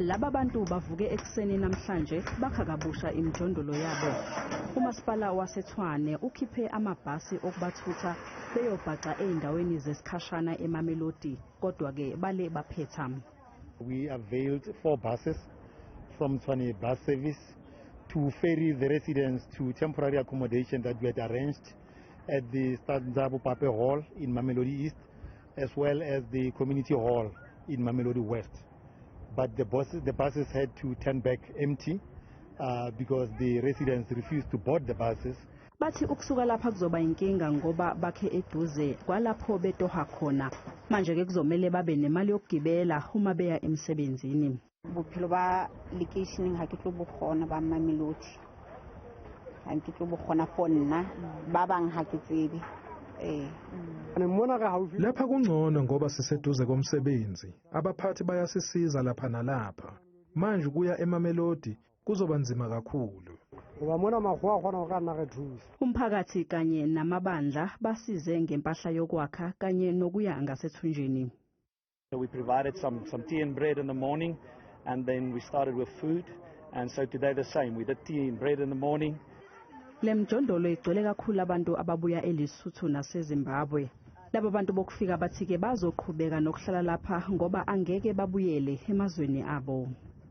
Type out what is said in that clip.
Laba bantu bavuke ekseni namhlanje bakha kabusha imijondolo yabo. Umasipala waseTshwane ukhiphe amabhasi okubathutha beyobhaxa ezindaweni zesikhashana eMamelodi, kodwa ke Bale Baphetha. We availed 4 buses from Tshwane bus service to ferry the residents to temporary accommodation that we had arranged at the Stanzabo Pape Hall in Mamelodi East, as well as the community hall in Mamelodi West. But the buses had to turn back empty because the residents refused to board the buses. Bathi ukusuka lapha kuzoba inkinga ngoba bakhe eduze kwalapho betoha khona. Manje ke kuzomela babe nemali yokugibela uma beya emsebenzini. Bophelo ba location ha ke tlo bokgona ba Mamelodi. Ha ke tlo bokgona for nna ba bang ha ke tsebe. Lapha kungcono ngoba siseduze komsebenzi. Abaphathi bayasisiza lapha nalapha. Manje kuya eMamelodi kuzoba nzima kakhulu. Umphakathi kanye namabandla basize ngempahla yokwakha kanye nokuya ngasethunjini. We provided some tea and bread in the morning, and then we started with food, and so today the same. We did tea and bread in the morning. Le mjondolo igcwele kakhulu abantu ababuya eLesotho naseZimbabwe. Laba bantu bokufika bathi ke bazoqhubeka nokuhlala lapha ngoba angeke babuyele emazweni abo.